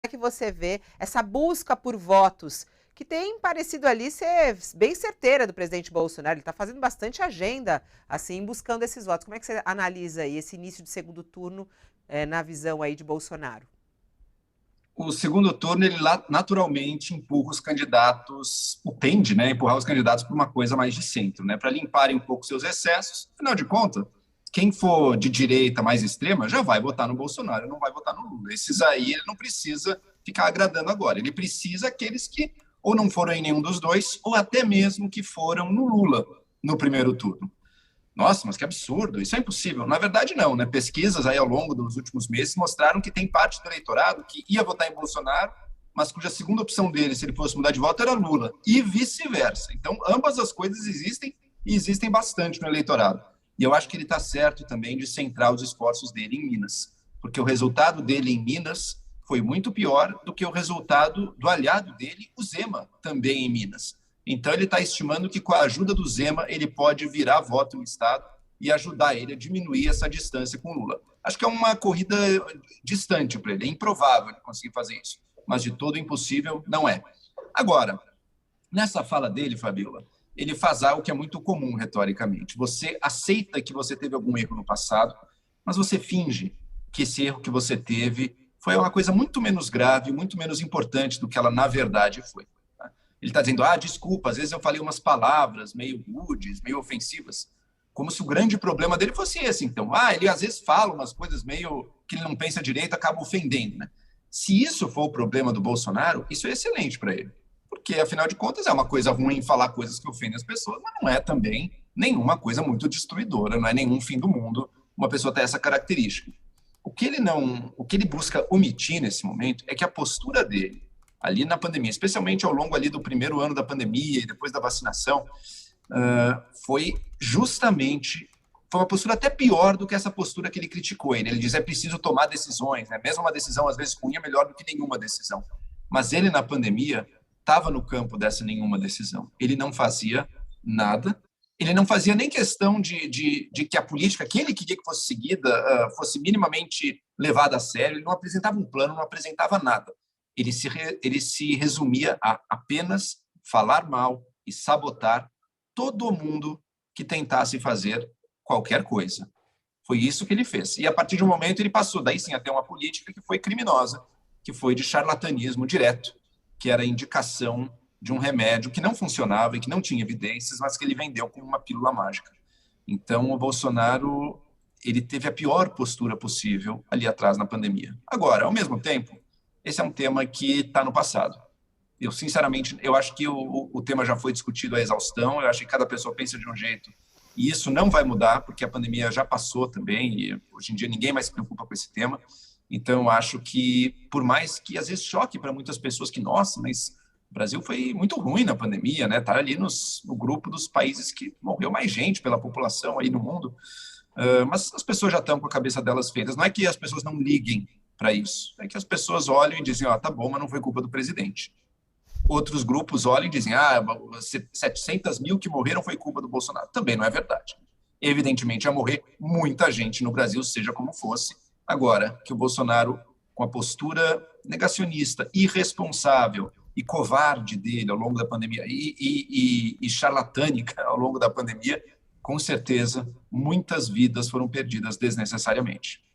é que você vê essa busca por votos, que tem parecido ali ser bem certeira do presidente Bolsonaro? Ele está fazendo bastante agenda, assim, buscando esses votos. Como é que você analisa aí esse início de segundo turno, na visão aí de Bolsonaro? O segundo turno, ele naturalmente empurra os candidatos, o tende, né, empurrar os candidatos para uma coisa mais de centro, né, para limparem um pouco seus excessos. Afinal de contas, quem for de direita mais extrema já vai votar no Bolsonaro, não vai votar no Lula. Esses aí ele não precisa ficar agradando agora. Ele precisa aqueles que ou não foram em nenhum dos dois, ou até mesmo que foram no Lula no primeiro turno. Nossa, mas que absurdo, isso é impossível. Na verdade, não, né? Pesquisas aí ao longo dos últimos meses mostraram que tem parte do eleitorado que ia votar em Bolsonaro, mas cuja segunda opção dele, se ele fosse mudar de voto, era Lula, e vice-versa. Então, ambas as coisas existem e existem bastante no eleitorado. E eu acho que ele está certo também de centrar os esforços dele em Minas, porque o resultado dele em Minas foi muito pior do que o resultado do aliado dele, o Zema, também em Minas. Então, ele está estimando que, com a ajuda do Zema, ele pode virar voto no Estado e ajudar ele a diminuir essa distância com o Lula. Acho que é uma corrida distante para ele, é improvável ele conseguir fazer isso, mas de todo impossível não é. Agora, nessa fala dele, Fabiola, ele faz algo que é muito comum retoricamente. Você aceita que você teve algum erro no passado, mas você finge que esse erro que você teve foi uma coisa muito menos grave, muito menos importante do que ela na verdade foi. Ele está dizendo, desculpa, às vezes eu falei umas palavras meio rudes, meio ofensivas, como se o grande problema dele fosse esse. Então, ele às vezes fala umas coisas meio que ele não pensa direito, acaba ofendendo, né? Se isso for o problema do Bolsonaro, isso é excelente para ele. Porque, afinal de contas, é uma coisa ruim falar coisas que ofendem as pessoas, mas não é também nenhuma coisa muito destruidora, não é nenhum fim do mundo uma pessoa ter essa característica. O que ele busca omitir nesse momento é que a postura dele ali na pandemia, especialmente ao longo ali do primeiro ano da pandemia e depois da vacinação, foi uma postura até pior do que essa postura que ele criticou. Ele diz, é preciso tomar decisões, né? Mesmo uma decisão às vezes ruim é melhor do que nenhuma decisão. Mas ele na pandemia estava no campo dessa nenhuma decisão. Ele não fazia nada, ele não fazia nem questão de que a política que ele queria que fosse seguida fosse minimamente levada a sério, ele não apresentava um plano, não apresentava nada. Ele se resumia a apenas falar mal e sabotar todo mundo que tentasse fazer qualquer coisa. Foi isso que ele fez. E, a partir de um momento, ele passou, daí sim, a ter uma política que foi criminosa, que foi de charlatanismo direto, que era a indicação de um remédio que não funcionava e que não tinha evidências, mas que ele vendeu como uma pílula mágica. Então, o Bolsonaro, ele teve a pior postura possível ali atrás na pandemia. Agora, ao mesmo tempo, esse é um tema que está no passado. Eu, sinceramente, eu acho que o tema já foi discutido à exaustão, eu acho que cada pessoa pensa de um jeito, e isso não vai mudar, porque a pandemia já passou também, e hoje em dia ninguém mais se preocupa com esse tema. Então, eu acho que, por mais que às vezes choque para muitas pessoas que, nossa, mas o Brasil foi muito ruim na pandemia, né? Está ali no grupo dos países que morreu mais gente pela população aí no mundo. Mas as pessoas já estão com a cabeça delas feitas. Não é que as pessoas não liguem para isso, é que as pessoas olham e dizem, tá bom, mas não foi culpa do presidente. Outros grupos olham e dizem, 700 mil que morreram foi culpa do Bolsonaro. Também não é verdade. Evidentemente, ia morrer muita gente no Brasil, seja como fosse. Agora, que o Bolsonaro, com a postura negacionista, irresponsável e covarde dele ao longo da pandemia e charlatânica ao longo da pandemia, com certeza, muitas vidas foram perdidas desnecessariamente.